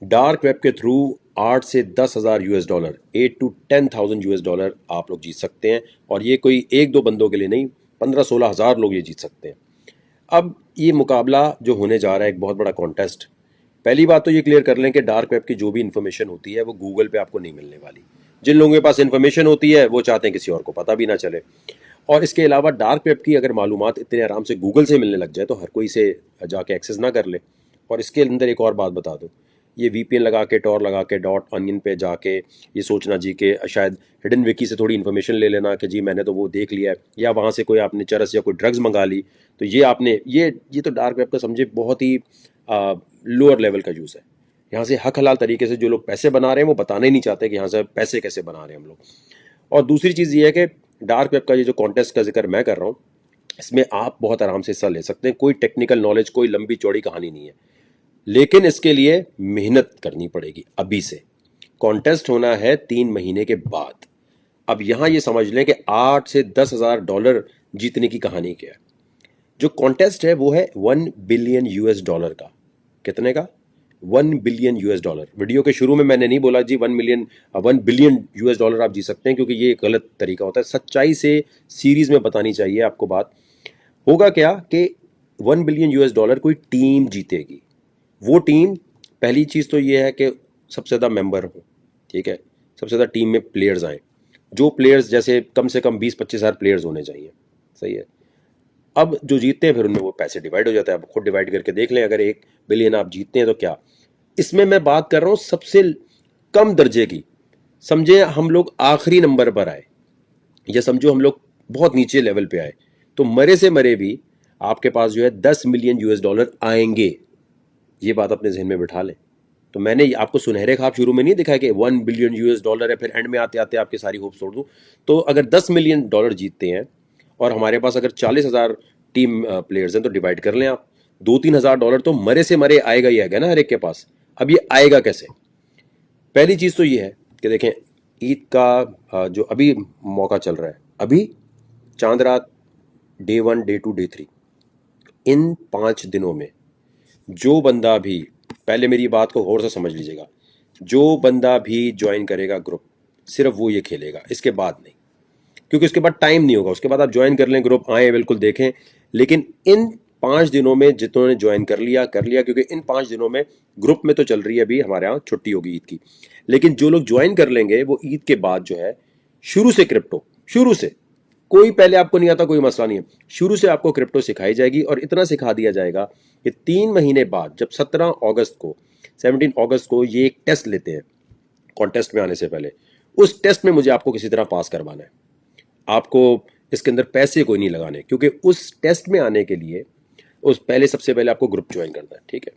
Dark web के through 8 से 10 हज़ार US dollar, 8 to 10,000 US dollar आप लोग जीत सकते हैं। और ये कोई एक दो बंदों के लिए नहीं, 15-16 हज़ार लोग ये जीत सकते हैं। अब ये मुकाबला जो होने जा रहा है, एक बहुत बड़ा कॉन्टेस्ट। पहली बात तो ये क्लियर कर लें कि डार्क वेब की जो भी इन्फॉर्मेशन होती है वो गूगल पे आपको नहीं मिलने वाली। जिन लोगों के पास इन्फॉर्मेशन होती है वो चाहते हैं किसी और को पता भी ना चले। और इसके अलावा डार्क वेब की अगर मालूमात इतने आराम से गूगल से मिलने लग जाए तो हर कोई इसे जाके एक्सेस ना कर ले। और इसके अंदर एक और बात बता दूं, ये वीपीएन लगा के, टॉर लगा के, डॉट अनियन पे जाके ये सोचना जी के शायद हिडन विकी से थोड़ी इन्फॉर्मेशन ले लेना कि जी मैंने तो वो देख लिया है, या वहाँ से कोई आपने चरस या कोई ड्रग्स मंगा ली, तो ये आपने ये तो डार्क वेब का समझे बहुत ही लोअर लेवल का यूज़ है। यहाँ से हक हलाल तरीके से जो लोग पैसे बना रहे हैं वो बताना ही नहीं चाहते कि यहाँ से पैसे कैसे बना रहे हैं हम लोग। और दूसरी चीज़ ये है कि डार्क वेब का ये जो कॉन्टेस्ट का जिक्र मैं कर रहा हूँ, इसमें आप बहुत आराम से हिस्सा ले सकते हैं। कोई टेक्निकल नॉलेज, कोई लंबी चौड़ी कहानी नहीं है, लेकिन इसके लिए मेहनत करनी पड़ेगी अभी से। कॉन्टेस्ट होना है 3 महीने के बाद। अब यहां ये समझ लें कि 8 से 10 हज़ार डॉलर जीतने की कहानी क्या है। जो कॉन्टेस्ट है वो है 1 बिलियन US डॉलर का। कितने का? 1 बिलियन US डॉलर। वीडियो के शुरू में मैंने नहीं बोला जी 1 बिलियन US डॉलर आप जीत सकते हैं, क्योंकि ये गलत तरीका होता है। सच्चाई से सीरीज में बतानी चाहिए आपको बात। होगा क्या कि 1 बिलियन US डॉलर कोई टीम जीतेगी। वो टीम, पहली चीज़ तो ये है कि सबसे ज़्यादा मेंबर हो, ठीक है, सबसे ज़्यादा टीम में प्लेयर्स आए। जो प्लेयर्स जैसे कम से कम 20-25 हज़ार प्लेयर्स होने चाहिए, सही है। अब जो जीतते हैं फिर उनमें वो पैसे डिवाइड हो जाता है। आप खुद डिवाइड करके देख लें, अगर 1 बिलियन आप जीतते हैं तो क्या। इसमें मैं बात कर रहा हूँ सबसे कम दर्जे की। समझे हम लोग आखिरी नंबर पर आए, या समझो हम लोग बहुत नीचे लेवल पे आए, तो मरे से मरे भी आपके पास जो है 10 मिलियन US डॉलर आएंगे। ये बात अपने जहन में बिठा लें। तो मैंने आपको सुनहरे ख्वाब शुरू में नहीं दिखाया कि 1 बिलियन US डॉलर है, फिर एंड में आते आते आपकी सारी होप्स तोड़ दूं। तो अगर 10 मिलियन डॉलर जीतते हैं और हमारे पास अगर 40 हज़ार टीम प्लेयर्स हैं, तो डिवाइड कर लें आप। 2-3 हज़ार डॉलर तो मरे से मरे आएगा ही आएगा ना हर एक के पास। अब ये आएगा कैसे? पहली चीज़ तो ये है कि देखें, ईद का जो अभी मौका चल रहा है, अभी चांद रात, डे 1, डे 2, डे 3, इन 5 दिनों में जो बंदा भी, पहले मेरी बात को गौर से समझ लीजिएगा, जो बंदा भी ज्वाइन करेगा ग्रुप, सिर्फ वो ये खेलेगा, इसके बाद नहीं। क्योंकि उसके बाद टाइम नहीं होगा। उसके बाद आप ज्वाइन कर लें ग्रुप, आए बिल्कुल देखें, लेकिन इन 5 दिनों में जितनों ज्वाइन कर लिया, क्योंकि इन 5 दिनों में ग्रुप में तो चल रही है, अभी हमारे यहाँ छुट्टी होगी ईद की, लेकिन जो लोग ज्वाइन कर लेंगे वो ईद के बाद जो है शुरू से क्रिप्टो, शुरू से, कोई पहले आपको नहीं आता कोई मसला नहीं है, शुरू से आपको क्रिप्टो सिखाई जाएगी। और इतना सिखा दिया जाएगा कि 3 महीने बाद, जब 17 अगस्त को, 17 अगस्त को ये एक टेस्ट लेते हैं कॉन्टेस्ट में आने से पहले, उस टेस्ट में मुझे आपको किसी तरह पास करवाना है। आपको इसके अंदर पैसे कोई नहीं लगाने, क्योंकि उस टेस्ट में आने के लिए उस पहले, सबसे पहले आपको ग्रुप ज्वाइन करना है, ठीक है।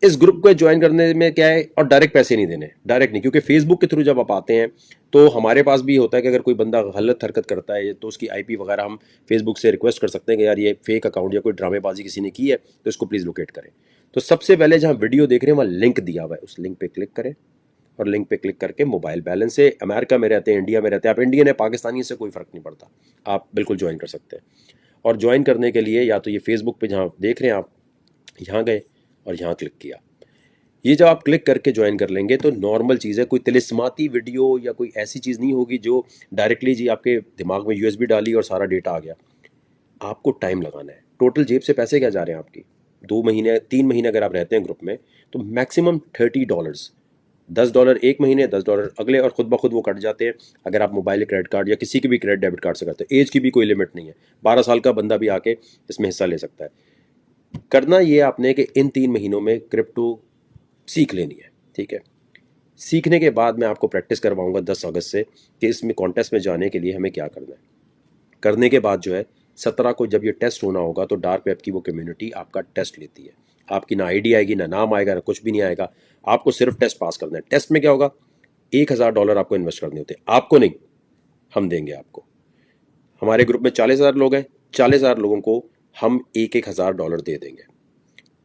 इस ग्रुप को ज्वाइन करने में क्या है, और डायरेक्ट पैसे नहीं देने, डायरेक्ट नहीं, क्योंकि फेसबुक के थ्रू जब आप आते हैं तो हमारे पास भी होता है कि अगर कोई बंदा गलत हरकत करता है तो उसकी आईपी वगैरह हम फेसबुक से रिक्वेस्ट कर सकते हैं कि यार ये फेक अकाउंट या कोई ड्रामेबाजी किसी ने की है तो इसको प्लीज़ लोकेट करें। तो सबसे पहले जहाँ वीडियो देख रहे हैं वहाँ लिंक दिया हुआ है, उस लिंक पे क्लिक करें, और लिंक पे क्लिक करके मोबाइल बैलेंस से, अमेरिका में रहते हैं, इंडिया में रहते हैं, आप इंडियन है पाकिस्तानी से कोई फ़र्क नहीं पड़ता, आप बिल्कुल ज्वाइन कर सकते हैं। और ज्वाइन करने के लिए या तो ये फेसबुक पे जहाँ देख रहे हैं आप, यहाँ गए और यहाँ क्लिक किया। ये जब आप क्लिक करके ज्वाइन कर लेंगे तो नॉर्मल चीज़ है, कोई तिलिस्माती वीडियो या कोई ऐसी चीज़ नहीं होगी जो डायरेक्टली जी आपके दिमाग में यूएसबी डाली और सारा डेटा आ गया। आपको टाइम लगाना है। टोटल जेब से पैसे क्या जा रहे हैं आपकी, 2 महीने 3 महीने अगर आप रहते हैं ग्रुप में तो मैक्सिमम $30, $10 एक महीने, $10 अगले, और खुद ब खुद वो कट जाते हैं अगर आप मोबाइल क्रेडिट कार्ड या किसी की भी क्रेडिट डेबिट कार्ड से करते हैं। एज की भी कोई लिमिट नहीं है, 12 साल का बंदा भी आके इसमें हिस्सा ले सकता है। करना ये आपने कि इन 3 महीनों में क्रिप्टो सीख लेनी है, ठीक है। सीखने के बाद मैं आपको प्रैक्टिस करवाऊंगा 10 अगस्त से कि इसमें कॉन्टेस्ट में जाने के लिए हमें क्या करना है। करने के बाद जो है 17 को जब ये टेस्ट होना होगा तो डार्क वेब की वो कम्युनिटी आपका टेस्ट लेती है। आपकी ना आईडी आएगी, ना नाम आएगा, ना कुछ भी नहीं आएगा, आपको सिर्फ टेस्ट पास करना है। टेस्ट में क्या होगा, $1,000 आपको इन्वेस्ट करने होते हैं, आपको नहीं, हम देंगे आपको। हमारे ग्रुप में 40,000 लोग हैं, 40,000 लोगों को हम $1,000 दे देंगे।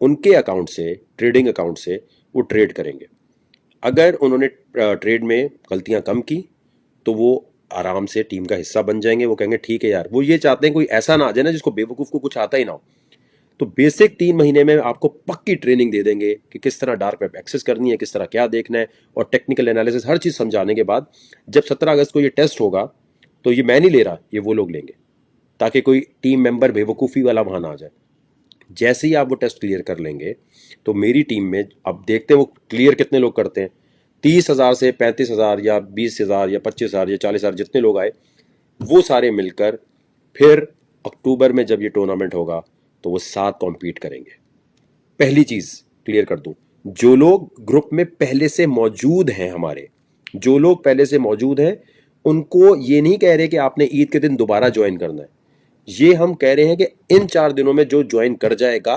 उनके अकाउंट से, ट्रेडिंग अकाउंट से वो ट्रेड करेंगे। अगर उन्होंने ट्रेड में गलतियां कम की तो वो आराम से टीम का हिस्सा बन जाएंगे। वो कहेंगे ठीक है यार, वो ये चाहते हैं कोई ऐसा ना आ जाए ना जिसको, बेवकूफ़ को कुछ आता ही ना हो। तो बेसिक 3 महीने में आपको पक्की ट्रेनिंग दे देंगे कि किस तरह डार्क वेब एक्सेस करनी है, किस तरह क्या देखना है, और टेक्निकल एनालिसिस हर चीज़ समझाने के बाद जब 17 अगस्त को ये टेस्ट होगा, तो ये मैं नहीं ले रहा, ये वो लोग लेंगे, ताकि कोई टीम मेंबर बेवकूफ़ी वाला वहाँ ना आ जाए। जैसे ही आप वो टेस्ट क्लियर कर लेंगे तो मेरी टीम में, अब देखते हैं वो क्लियर कितने लोग करते हैं, 30,000 से 35,000 या 20,000 या 25,000 या 40,000 जितने लोग आए, वो सारे मिलकर फिर अक्टूबर में जब ये टूर्नामेंट होगा तो वो साथ कॉम्पीट करेंगे। पहली चीज़ क्लियर कर दूं, जो लोग ग्रुप में पहले से मौजूद हैं, हमारे जो लोग पहले से मौजूद हैं, उनको ये नहीं कह रहे कि आपने ईद के दिन दोबारा ज्वाइन करना है। ये हम कह रहे हैं कि इन 4 दिनों में जो ज्वाइन कर जाएगा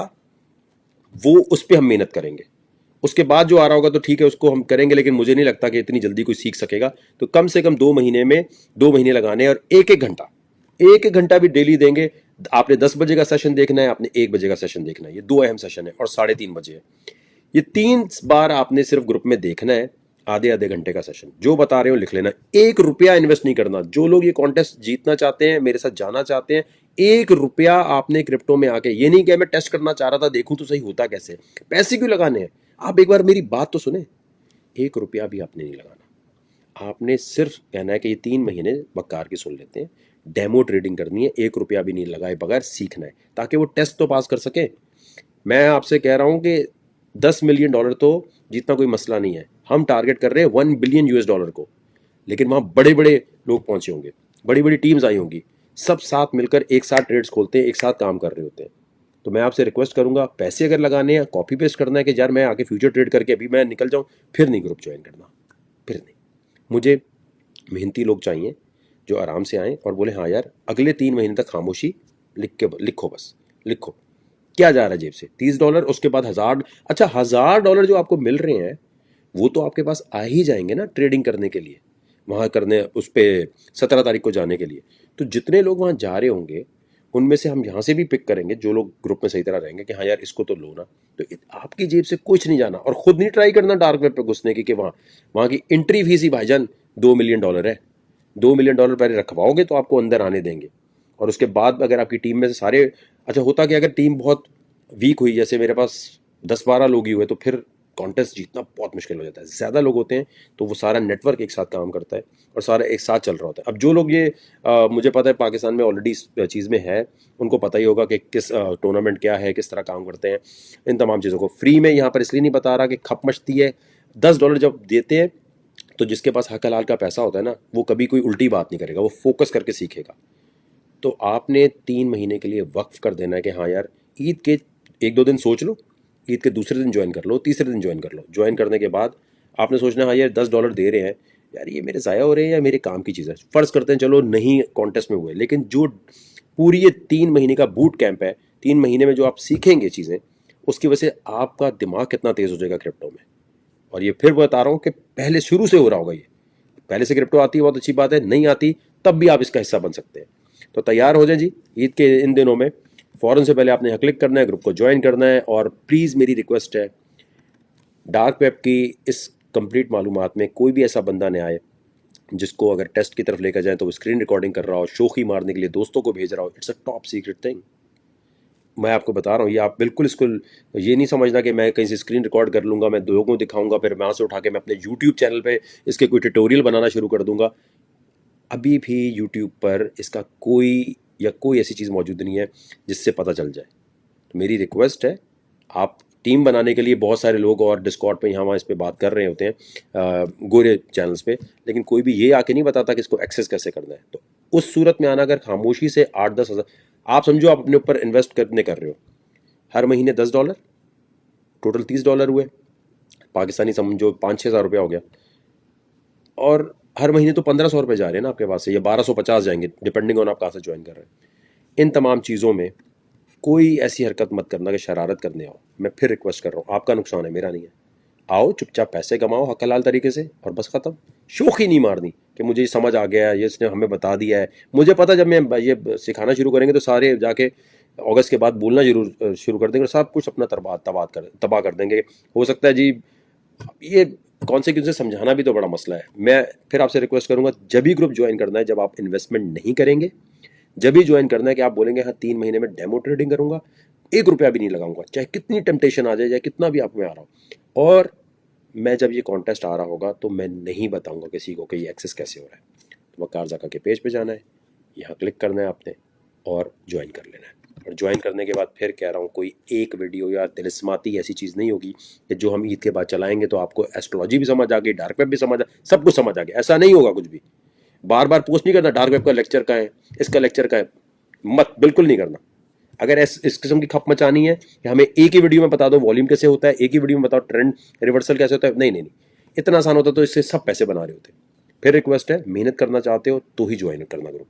वो, उस पर हम मेहनत करेंगे। उसके बाद जो आ रहा होगा तो ठीक है, उसको हम करेंगे, लेकिन मुझे नहीं लगता कि इतनी जल्दी कोई सीख सकेगा। तो कम से कम 2 महीने में 2 महीने लगाने, और एक एक घंटा भी डेली देंगे। आपने 10 बजे का सेशन देखना है, आपने 1 बजे का सेशन देखना है, ये 2 अहम सेशन है, और 3:30 बजे है। ये 3 बार आपने सिर्फ ग्रुप में देखना है, आधे आधे घंटे का सेशन। जो बता रहे हो लिख लेना, 1 रुपया इन्वेस्ट नहीं करना। जो लोग ये कॉन्टेस्ट जीतना चाहते हैं, मेरे साथ जाना चाहते हैं, 1 रुपया आपने क्रिप्टो में आके, ये नहीं कि मैं टेस्ट करना चाह रहा था, देखूं तो सही होता कैसे, पैसे क्यों लगाने हैं। आप एक बार मेरी बात तो सुने, 1 रुपया भी आपने नहीं लगाना। आपने सिर्फ कहना है कि ये 3 महीने बकार की सुन लेते हैं, डेमो ट्रेडिंग करनी है, 1 रुपया भी नहीं लगाए बगैर सीखना है, ताकि वो टेस्ट तो पास कर सके। मैं आपसे कह रहा हूं कि $10 मिलियन तो जीतना कोई मसला नहीं है। हम टारगेट कर रहे हैं $1 बिलियन को, लेकिन वहां बड़े बड़े लोग पहुंचे होंगे, बड़ी बड़ी टीम्स आई होंगी, सब साथ मिलकर एक साथ ट्रेड्स खोलते हैं, एक साथ काम कर रहे होते हैं। तो मैं आपसे रिक्वेस्ट करूंगा, पैसे अगर लगाने हैं, कॉपी पेस्ट करना है कि यार मैं आके फ्यूचर ट्रेड करके अभी मैं निकल जाऊं, फिर नहीं ग्रुप ज्वाइन करना, फिर नहीं। मुझे मेहनती लोग चाहिए जो आराम से आएँ और बोले हाँ यार, अगले 3 महीने तक खामोशी, लिखो, बस लिखो क्या जा रहा है जेब से, $30, उसके बाद 1,000। अच्छा, $1,000 जो आपको मिल रहे हैं वो तो आपके पास आ ही जाएंगे ना ट्रेडिंग करने के लिए, वहाँ करने उस पर 17 तारीख को जाने के लिए। तो जितने लोग वहाँ जा रहे होंगे उनमें से हम यहाँ से भी पिक करेंगे जो लोग ग्रुप में सही तरह रहेंगे कि हाँ यार इसको तो लो ना। तो आपकी जेब से कुछ नहीं जाना, और खुद नहीं ट्राई करना डार्क वेब पे घुसने की, कि वहाँ की एंट्री फीस ही भाईजान $2 मिलियन है। $2 मिलियन पहले रखवाओगे तो आपको अंदर आने देंगे, और उसके बाद अगर आपकी टीम में से सारे, अच्छा होता कि अगर टीम बहुत वीक हुई, जैसे मेरे पास 10-12 लोग ही हुए, तो फिर कॉन्टेस्ट जीतना बहुत मुश्किल हो जाता है। ज़्यादा लोग होते हैं तो वो सारा नेटवर्क एक साथ काम करता है और सारा एक साथ चल रहा होता है। अब जो लोग ये मुझे पता है पाकिस्तान में ऑलरेडी इस चीज़ में है, उनको पता ही होगा कि किस टूर्नामेंट क्या है, किस तरह काम करते हैं। इन तमाम चीज़ों को फ्री में यहाँ पर इसलिए नहीं बता रहा कि खप मचती है। $10 जब देते हैं तो जिसके पास हक हलाल का पैसा होता है ना, वो कभी कोई उल्टी बात नहीं करेगा, वो फोकस करके सीखेगा। तो आपने 3 महीने के लिए वक्फ कर देना है कि हाँ यार, ईद के 1-2 दिन सोच लो, ईद के दूसरे दिन ज्वाइन कर लो, तीसरे दिन ज्वाइन कर लो। ज्वाइन करने के बाद आपने सोचना हाँ यार $10 दे रहे हैं, यार ये मेरे ज़ाया हो रहे हैं या मेरे काम की चीज़ है। फ़र्ज़ करते हैं चलो नहीं कॉन्टेस्ट में हुए, लेकिन जो पूरी ये 3 महीने का बूट कैंप है, 3 महीने में जो आप सीखेंगे चीज़ें, उसकी वजह से आपका दिमाग कितना तेज़ हो जाएगा क्रिप्टो में। और ये फिर बता रहा हूँ कि पहले शुरू से हो रहा होगा। ये पहले से क्रिप्टो आती है बहुत अच्छी बात है, नहीं आती तब भी आप इसका हिस्सा बन सकते हैं। तो तैयार हो जाए जी, ईद के इन दिनों में फ़ौरन से पहले आपने यहाँ क्लिक करना है, ग्रुप को ज्वाइन करना है। और प्लीज़ मेरी रिक्वेस्ट है, डार्क वेब की इस कंप्लीट मालूमात में कोई भी ऐसा बंदा नहीं आए जिसको अगर टेस्ट की तरफ लेकर जाए तो वो स्क्रीन रिकॉर्डिंग कर रहा हो, शोखी मारने के लिए दोस्तों को भेज रहा हो। It's a top secret thing, मैं आपको बता रहा हूँ। ये आप बिल्कुल इसको ये नहीं समझना कि मैं कहीं से स्क्रीन रिकॉर्ड कर लूँगा, मैं लोगों को दिखाऊंगा, फिर मैं वहाँ से उठा के मैं अपने यूट्यूब चैनल पे इसके कोई ट्यूटोरियल बनाना शुरू कर दूंगा। अभी भी यूट्यूब पर इसका कोई ऐसी चीज़ मौजूद नहीं है जिससे पता चल जाए। तो मेरी रिक्वेस्ट है, आप टीम बनाने के लिए बहुत सारे लोग और डिस्कॉर्ड पे यहाँ वहाँ इस पे बात कर रहे होते हैं, गोरे चैनल्स पे, लेकिन कोई भी ये आके नहीं बताता कि इसको एक्सेस कैसे करना है। तो उस सूरत में आना, अगर खामोशी से 8-10 हज़ार आप समझो आप अपने ऊपर इन्वेस्ट करने कर रहे हो, हर महीने $10, टोटल $30 हुए, पाकिस्तानी समझो 5-6 हज़ार रुपया हो गया, और हर महीने तो 1,500 रुपये जा रहे हैं ना आपके पास से, या 1,250 जाएंगे डिपेंडिंग ऑन आप कहाँ से ज्वाइन कर रहे हैं। इन तमाम चीज़ों में कोई ऐसी हरकत मत करना कि शरारत करने आओ। मैं फिर रिक्वेस्ट कर रहा हूँ, आपका नुकसान है, मेरा नहीं है। आओ चुपचाप पैसे कमाओ हक हलाल तरीके से, और बस ख़त्म। शोखी नहीं मारनी कि मुझे ये समझ आ गया है, ये इसने हमें बता दिया है। मुझे पता जब मैं ये सिखाना शुरू करेंगे तो सारे जाके अगस्त के बाद बोलना जरूर शुरू कर देंगे और सब कुछ अपना तबाह कर देंगे। हो सकता है जी, ये कॉन्सिक्वेंस से समझाना भी तो बड़ा मसला है। मैं फिर आपसे रिक्वेस्ट करूंगा, जब भी ग्रुप ज्वाइन करना है, जब आप इन्वेस्टमेंट नहीं करेंगे जब भी ज्वाइन करना है कि आप बोलेंगे हाँ 3 महीने में डेमो ट्रेडिंग करूंगा, 1 रुपया भी नहीं लगाऊंगा, चाहे कितनी टेम्पटेशन आ जाए, चाहे कितना भी आप में आ रहा हो। और मैं जब ये कॉन्टेस्ट आ रहा होगा तो मैं नहीं बताऊंगा किसी को कि ये एक्सेस कैसे हो रहा है। तो वकार ज़का के पेज पे जाना है, यहाँ क्लिक करना है आपने और ज्वाइन कर लेना है। और ज्वाइन करने के बाद फिर कह रहा हूँ कोई एक वीडियो या तिलिस्माती ऐसी चीज़ नहीं होगी कि जो हम ईद के बाद चलाएंगे तो आपको एस्ट्रोलॉजी भी समझ आ गई, डार्क वेब भी समझ आ, सब कुछ समझ आ गया। ऐसा नहीं होगा कुछ भी। बार बार पोस्ट नहीं करना डार्क वेब का लेक्चर का है, इसका लेक्चर का है, मत बिल्कुल नहीं करना। अगर इस किस्म की खप मचानी है कि हमें एक ही वीडियो में बता दो वॉल्यूम कैसे होता है, एक ही वीडियो में बताओ ट्रेंड रिवर्सल कैसे होता है, नहीं नहीं नहीं, इतना आसान होता तो इससे सब पैसे बना रहे होते। फिर रिक्वेस्ट है, मेहनत करना चाहते हो तो ही ज्वाइन करना ग्रुप।